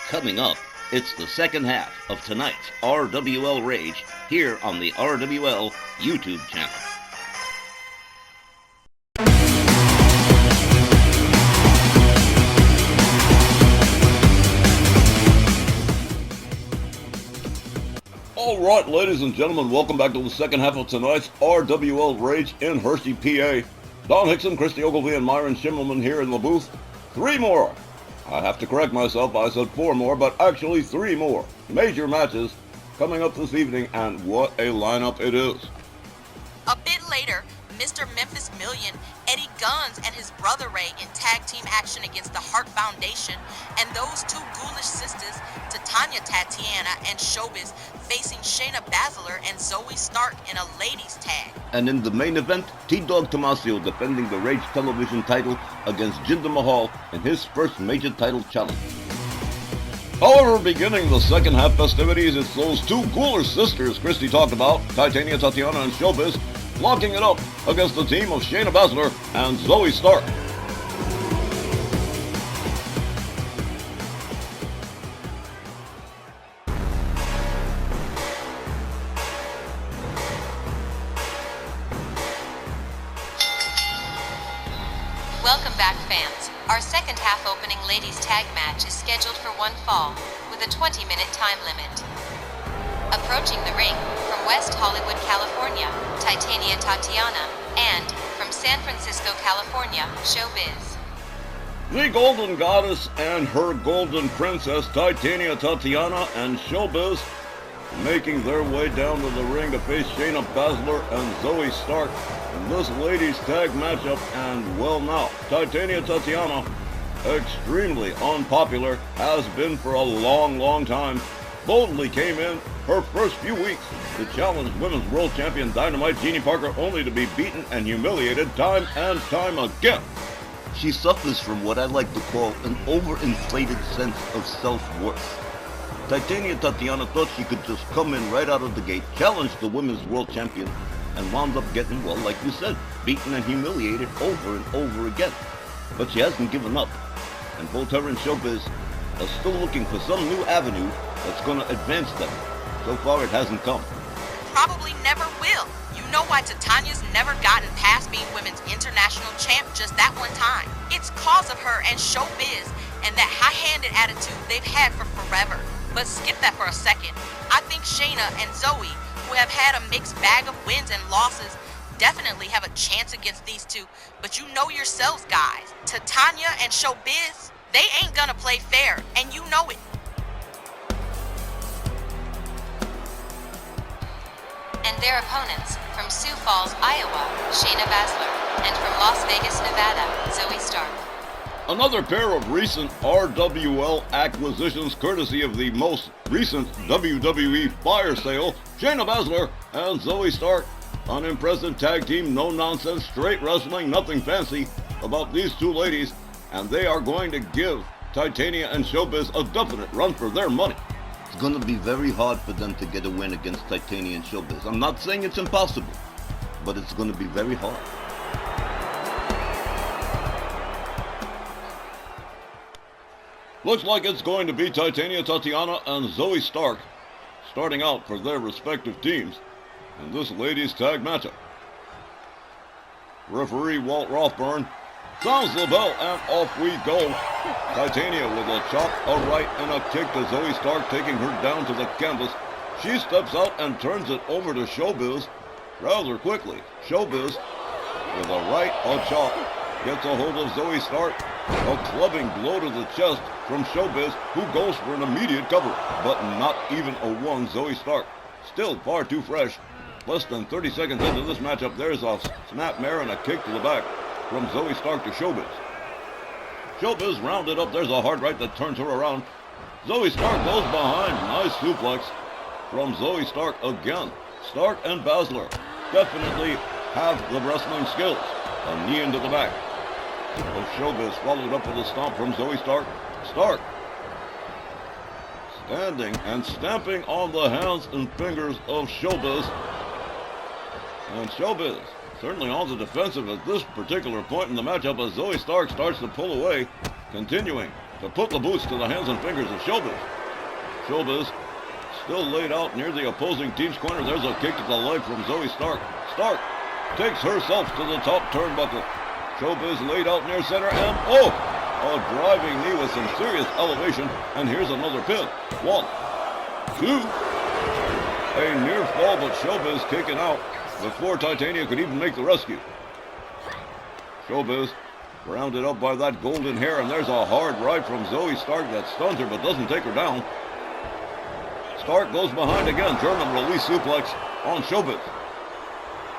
Coming up, it's the second half of tonight's RWL Rage here on the RWL YouTube channel. Alright, ladies and gentlemen, welcome back to the second half of tonight's RWL Rage in Hershey, PA. Don Hickson, Christy Ogilvie, and Myron Schimmelman here in the booth. 3 more. I have to correct myself, I said 4 more, but actually 3 more major matches coming up this evening, and what a lineup it is. A bit later, Mr. Memphis Million, Eddie Guns, and his brother Ray in tag team action against the Hart Foundation, and those 2 ghoulish sisters, Titania Tatiana and Showbizz, facing Shayna Baszler and Zoey Stark in a ladies tag. And in the main event, T-Dog Tomasio defending the Rage Television title against Jinder Mahal in his first major title challenge. However, beginning the second half festivities, it's those 2 ghoulish sisters Christy talked about, Titania Tatiana and Showbizz, locking it up against the team of Shayna Baszler and Zoey Stark. Welcome back, fans. Our second half opening ladies tag match is scheduled for 1 fall, with a 20-minute time limit. Approaching the ring, from West Hollywood, California, Titania Tatiana, and, from San Francisco, California, Showbizz. The Golden Goddess and her Golden Princess, Titania Tatiana and Showbizz, making their way down to the ring to face Shayna Baszler and Zoey Stark in this ladies tag matchup. And well, now, Titania Tatiana, extremely unpopular, has been for a long time, boldly came in her first few weeks to challenge Women's World Champion Dynamite Jeannie Parker, only to be beaten and humiliated time and time again. She suffers from what I like to call an overinflated sense of self-worth. Titania Tatiana thought she could just come in right out of the gate, challenge the Women's World Champion, and wound up getting, well, like you said, beaten and humiliated over and over again. But she hasn't given up, and both her and Showbizz are still looking for some new avenue that's going to advance them. So far, it hasn't come. Probably never will. You know why Titania's never gotten past being women's international champ just that one time. It's cause of her and Showbizz and that high-handed attitude they've had for forever. But skip that for a second. I think Shayna and Zoey, who have had a mixed bag of wins and losses, definitely have a chance against these 2. But you know yourselves, guys. Titania and Showbizz, they ain't gonna play fair, and you know it. And their opponents, from Sioux Falls, Iowa, Shayna Baszler, and from Las Vegas, Nevada, Zoey Stark. Another pair of recent RWL acquisitions courtesy of the most recent WWE fire sale, Shayna Baszler and Zoey Stark. An impressive tag team, no nonsense, straight wrestling, nothing fancy about these 2 ladies, and they are going to give Titania and Showbizz a definite run for their money. It's going to be very hard for them to get a win against Titania and Showbizz. I'm not saying it's impossible, but it's going to be very hard. Looks like it's going to be Titania Tatiana and Zoey Stark starting out for their respective teams in this ladies tag matchup. Referee Walt Rothburn sounds the bell, and off we go. Titania with a chop, a right, and a kick to Zoey Stark, taking her down to the canvas. She steps out and turns it over to Showbizz rather quickly. Showbizz with a right, a chop, gets a hold of Zoey Stark. A clubbing blow to the chest from Showbizz, who goes for an immediate cover, but not even a one. Zoey Stark still far too fresh. Less than 30 seconds into this matchup, there's a snapmare and a kick to the back from Zoey Stark to Showbizz. Showbizz rounded up. There's a hard right that turns her around. Zoey Stark goes behind. Nice suplex from Zoey Stark again. Stark and Baszler definitely have the wrestling skills. A knee into the back. Showbizz followed up with a stomp from Zoey Stark. Stark standing and stamping on the hands and fingers of Showbizz. And Showbizz certainly on the defensive at this particular point in the matchup as Zoey Stark starts to pull away, continuing to put the boots to the hands and fingers of Showbizz. Showbizz still laid out near the opposing team's corner. There's a kick to the leg from Zoey Stark. Stark takes herself to the top turnbuckle. Showbizz laid out near center and a driving knee with some serious elevation. And here's another pin. 1, 2. A near fall, but Showbizz kicking out before Titania could even make the rescue. Showbizz rounded up by that golden hair, and there's a hard right from Zoey Stark that stuns her but doesn't take her down. Stark goes behind again. German release suplex on Showbizz.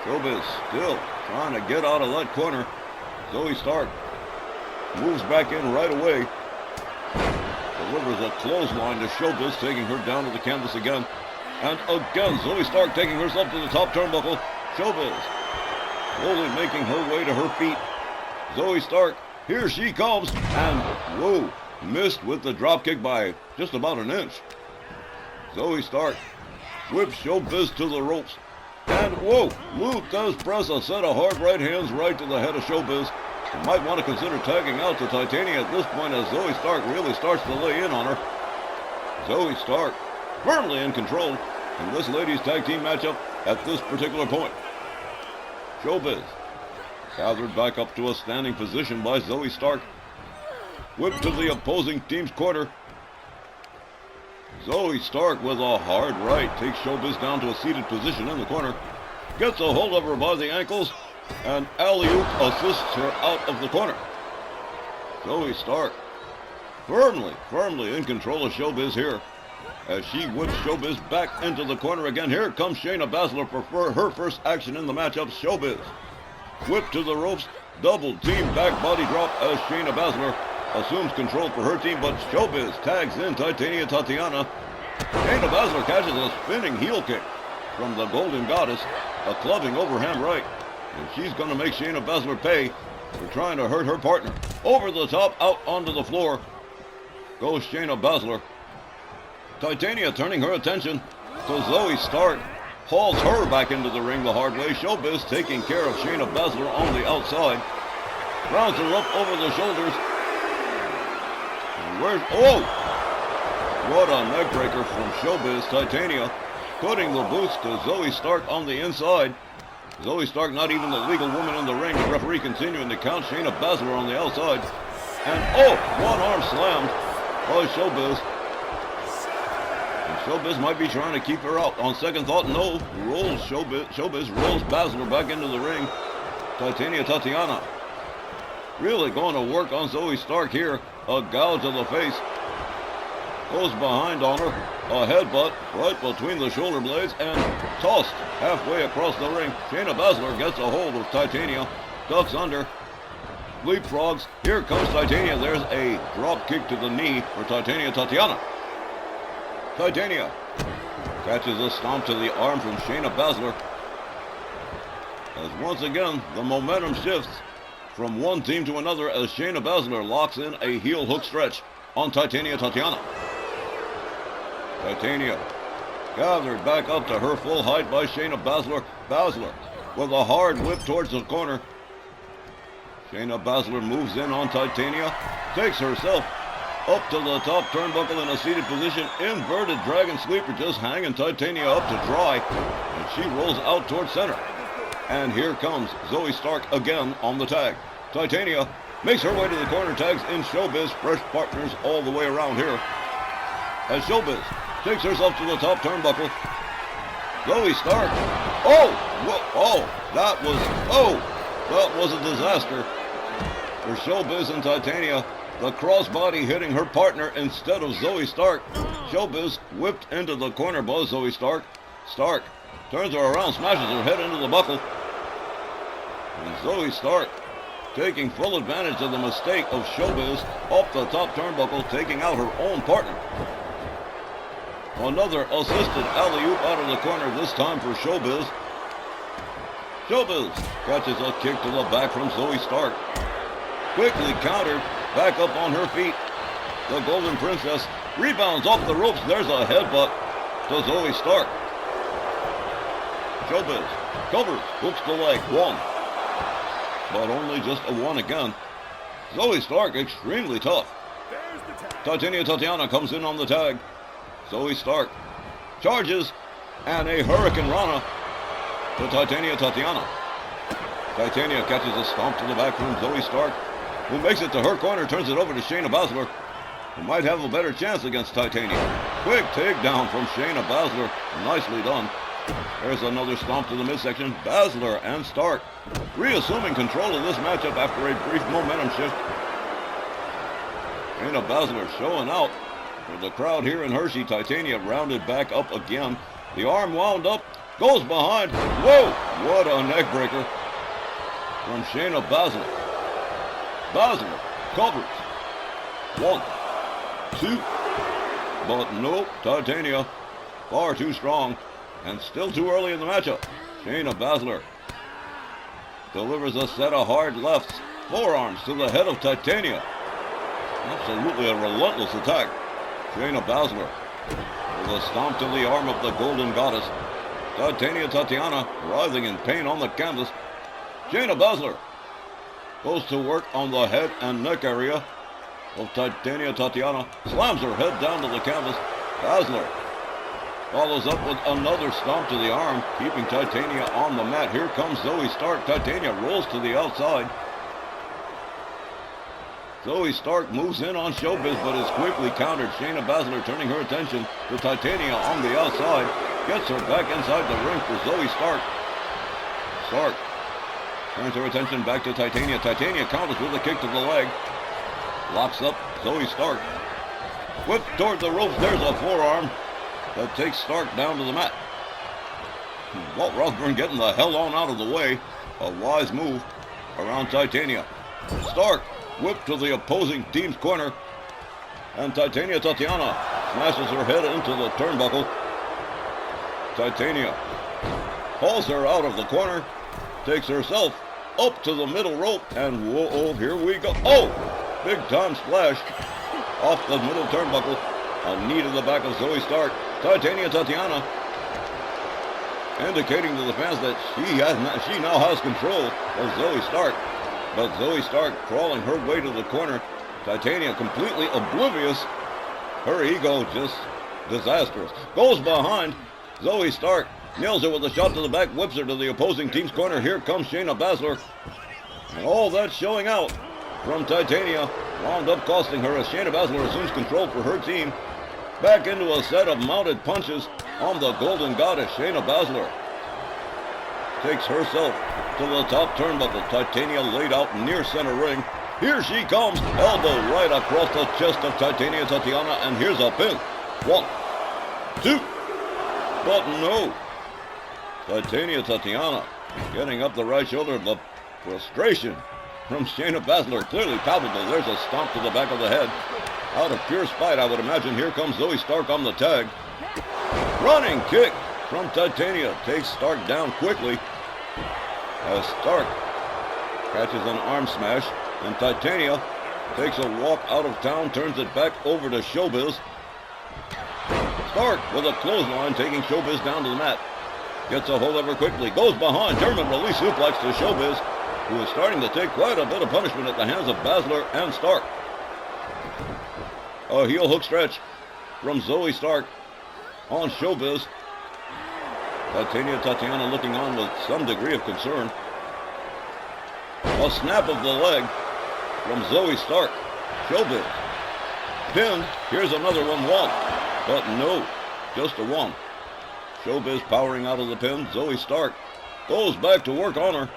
Showbizz still trying to get out of that corner. Zoey Stark moves back in right away. Delivers a clothesline to Showbizz, taking her down to the canvas again. And again, Zoey Stark taking herself to the top turnbuckle. Showbizz slowly making her way to her feet. Zoey Stark, here she comes, and whoa, missed with the dropkick by just about an inch. Zoey Stark whips Showbizz to the ropes, and whoa, Luke does press a set of hard right hands right to the head of Showbizz. You might want to consider tagging out to Titania at this point as Zoey Stark really starts to lay in on her. Zoey Stark firmly in control in this ladies tag team matchup at this particular point. Showbizz gathered back up to a standing position by Zoey Stark. Whipped to the opposing team's corner. Zoey Stark with a hard right takes Showbizz down to a seated position in the corner. Gets a hold of her by the ankles and alley-oop assists her out of the corner. Zoey Stark firmly in control of Showbizz here as she whips Showbizz back into the corner again. Here comes Shayna Baszler for her first action in the matchup. Showbizz whipped to the ropes, double team back body drop as Shayna Baszler assumes control for her team, but Showbizz tags in Titania Tatiana. Shayna Baszler catches a spinning heel kick from the Golden Goddess, a clubbing overhand right, and she's going to make Shayna Baszler pay for trying to hurt her partner. Over the top, out onto the floor goes Shayna Baszler. Titania turning her attention to Zoey Stark. Hauls her back into the ring the hard way. Showbizz taking care of Shayna Baszler on the outside. Rounds her up over the shoulders. And what a neck breaker from Showbizz. Titania putting the boots to Zoey Stark on the inside. Zoey Stark not even the legal woman in the ring. The referee continuing to count. Shayna Baszler on the outside. And one arm slammed by Showbizz. Showbizz might be trying to keep her out. On second thought, no. Rolls Showbizz rolls Baszler back into the ring. Titania Tatiana really going to work on Zoey Stark here. A gouge of the face. Goes behind on her. A headbutt right between the shoulder blades and tossed halfway across the ring. Shayna Baszler gets a hold of Titania. Ducks under. Leapfrogs. Here comes Titania. There's a drop kick to the knee for Titania Tatiana. Titania catches a stomp to the arm from Shayna Baszler. As once again, the momentum shifts from one team to another as Shayna Baszler locks in a heel hook stretch on Titania Tatiana. Titania gathered back up to her full height by Shayna Baszler. Baszler with a hard whip towards the corner. Shayna Baszler moves in on Titania, takes herself up to the top turnbuckle in a seated position. Inverted dragon sleeper just hanging Titania up to dry. And she rolls out towards center. And here comes Zoey Stark again on the tag. Titania makes her way to the corner, tags in Showbizz. Fresh partners all the way around here. As Showbizz takes herself to the top turnbuckle. Zoey Stark. That was a disaster for Showbizz and Titania. The crossbody hitting her partner instead of Zoey Stark. Showbizz whipped into the corner by Zoey Stark. Stark turns her around, smashes her head into the buckle. And Zoey Stark taking full advantage of the mistake of Showbizz off the top turnbuckle, taking out her own partner. Another assisted alley-oop out of the corner, this time for Showbizz. Showbizz catches a kick to the back from Zoey Stark. Quickly countered. Back up on her feet. The Golden Princess rebounds off the ropes. There's a headbutt to Zoey Stark. Showbizz covers, hooks the leg. 1. But only just a 1 again. Zoey Stark extremely tough. Tatiana comes in on the tag. Zoey Stark charges, and a Hurricane Rana to Titania. Titania catches a stomp to the back from Zoey Stark, who makes it to her corner, turns it over to Shayna Baszler, who might have a better chance against Titania. Quick takedown from Shayna Baszler. Nicely done. There's another stomp to the midsection. Baszler and Stark reassuming control of this matchup after a brief momentum shift. Shayna Baszler showing out for the crowd here in Hershey. Titania rounded back up again. The arm wound up, goes behind. Whoa! What a neck breaker from Shayna Baszler. Baszler covers. 1, 2. But nope, Titania far too strong and still too early in the matchup. Shayna Baszler delivers a set of hard lefts, forearms to the head of Titania. Absolutely a relentless attack. Shayna Baszler with a stomp to the arm of the Golden Goddess. Tatiana writhing in pain on the canvas. Shayna Baszler goes to work on the head and neck area of Tatiana. Slams her head down to the canvas. Baszler follows up with another stomp to the arm, keeping Titania on the mat. Here comes Zoey Stark. Titania rolls to the outside. Zoey Stark moves in on Showbizz, but is quickly countered. Shayna Baszler turning her attention to Titania on the outside. Gets her back inside the ring for Zoey Stark. Stark turns her attention back to Titania. Titania counters with a kick to the leg. Locks up Zoey Stark. Whip toward the ropes. There's a forearm that takes Stark down to the mat. Walt Rothburn getting the hell on out of the way. A wise move around Titania. Stark whipped to the opposing team's corner. And Tatiana smashes her head into the turnbuckle. Titania pulls her out of the corner. Takes herself up to the middle rope. And whoa, here we go. Oh! Big time splash off the middle turnbuckle. A knee to the back of Zoey Stark. Tatiana indicating to the fans that she now has control of Zoey Stark. But Zoey Stark crawling her way to the corner. Titania completely oblivious. Her ego just disastrous. Goes behind. Zoey Stark nails her with a shot to the back, whips her to the opposing team's corner. Here comes Shayna Baszler. And all that showing out from Titania wound up costing her as Shayna Baszler assumes control for her team. Back into a set of mounted punches on the Golden Goddess. Shayna Baszler takes herself to the top turnbuckle. Titania laid out near center ring. Here she comes. Elbow right across the chest of Titania. And here's a pin. 1, 2. But no. Tatiana getting up the right shoulder. The frustration from Shayna Baszler clearly palpable. There's a stomp to the back of the head. Out of pure spite, I would imagine. Here comes Zoey Stark on the tag. Running kick from Titania takes Stark down quickly. As Stark catches an arm smash, and Titania takes a walk out of town, turns it back over to Showbizz. Stark with a clothesline taking Showbizz down to the mat. Gets a hold of her quickly, goes behind, German release suplex to Showbizz, who is starting to take quite a bit of punishment at the hands of Baszler and Stark. A heel hook stretch from Zoey Stark on Showbizz. Tatiana looking on with some degree of concern. A snap of the leg from Zoey Stark. Showbizz pinned. Here's another 1. But no, just a 1. Showbizz powering out of the pin. Zoey Stark goes back to work on her.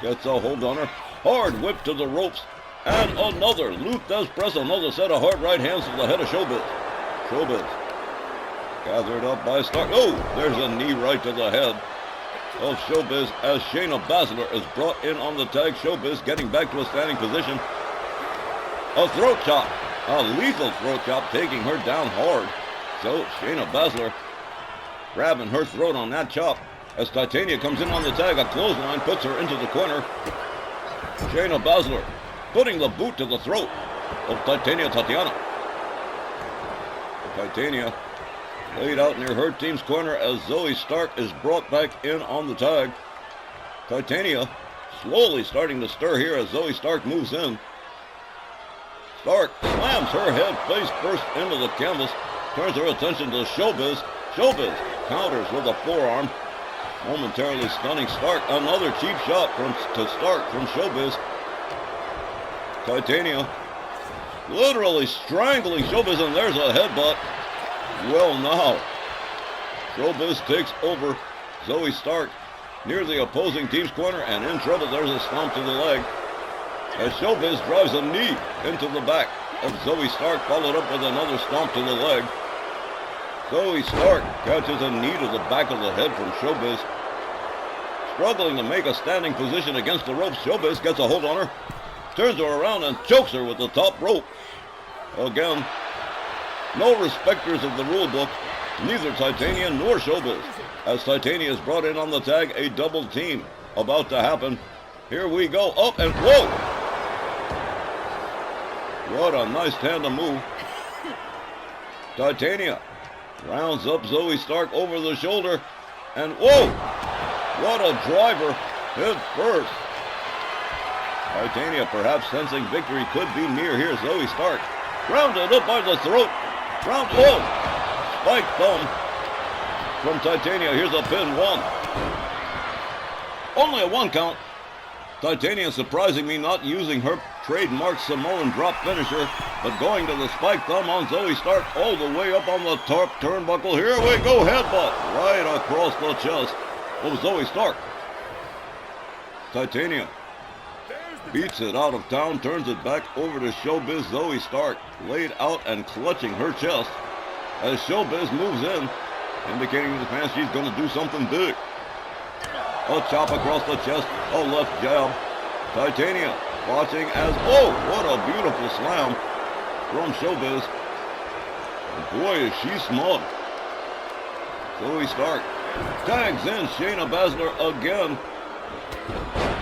Gets a hold on her. Hard whip to the ropes. And another Luke does press another set of hard right hands to the head of Showbizz. Showbizz gathered up by Stark. Oh, there's a knee right to the head of Showbizz as Shayna Baszler is brought in on the tag. Showbizz getting back to a standing position. A throat chop. A lethal throat chop taking her down hard. So Shayna Baszler grabbing her throat on that chop as Titania comes in on the tag. A clothesline puts her into the corner. Shayna Baszler putting the boot to the throat of Titania. Titania laid out near her team's corner as Zoey Stark is brought back in on the tag. Titania slowly starting to stir here as Zoey Stark moves in. Stark slams her head face first into the canvas, turns her attention to Showbizz. Showbizz counters with a forearm, momentarily stunning Stark. Another cheap shot to Stark from Showbizz. Titania literally strangling Showbizz, and there's a headbutt. Well, now Showbizz takes over Zoey Stark near the opposing team's corner, and in trouble. There's a stomp to the leg as Showbizz drives a knee into the back of Zoey Stark, followed up with another stomp to the leg. Zoey Stark catches a knee to the back of the head from Showbizz. Struggling to make a standing position against the ropes, Showbizz gets a hold on her, turns her around and chokes her with the top rope. Again, no respecters of the rule book, neither Titania nor Showbizz, as Titania is brought in on the tag. A double team about to happen. Here we go, up and whoa! What a nice tandem move. Titania rounds up Zoey Stark over the shoulder, and whoa! What a driver, head first. Titania perhaps sensing victory could be near here. Zoey Stark rounded up by the throat. Whoa! Spike thumb from Titania. Here's a pin, one. Only a one count. Titania surprising me not using her trademark Samoan drop finisher, but going to the spike thumb on Zoey Stark all the way up on the top turnbuckle. Here we go, headbutt right across the chest of Zoey Stark. Titania beats it out of town, turns it back over to Showbizz. Zoey Stark laid out and clutching her chest as Showbizz moves in, indicating to the fans she's going to do something big. A chop across the chest, a left jab. Titania watching as, oh, what a beautiful slam from Showbizz. Boy, is she smug. Zoey Stark tags in Shayna Baszler again.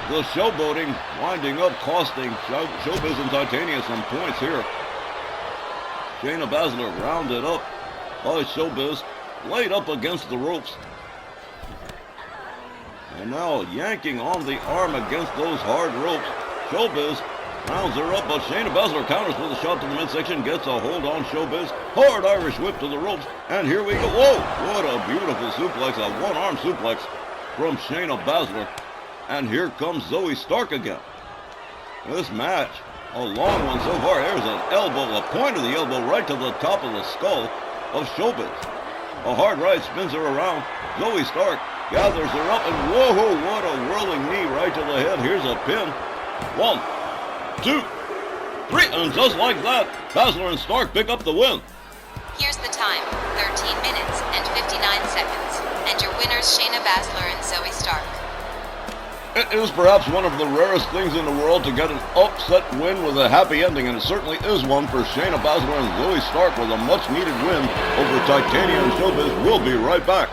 The showboating winding up costing Showbizz and Titania some points here. Shayna Baszler rounded up by Showbizz, laid up against the ropes. And now yanking on the arm against those hard ropes. Showbizz rounds her up, but Shayna Baszler counters with a shot to the midsection, gets a hold on Showbizz. Hard Irish whip to the ropes, and here we go. Whoa, what a beautiful suplex, a one-arm suplex from Shayna Baszler. And here comes Zoey Stark again. This match, a long one so far. There's an elbow, a point of the elbow right to the top of the skull of Showbizz. A hard right spins her around. Zoey Stark gathers her up, and whoa, what a whirling knee right to the head. Here's a pin. 1, 2, 3, and just like that, Baszler and Stark pick up the win. Here's the time, 13 minutes and 59 seconds. And your winners, Shayna Baszler and Zoey Stark. It is perhaps one of the rarest things in the world to get an upset win with a happy ending, and it certainly is one for Shayna Baszler and Zoey Stark with a much-needed win over Titania and Showbizz. We'll be right back.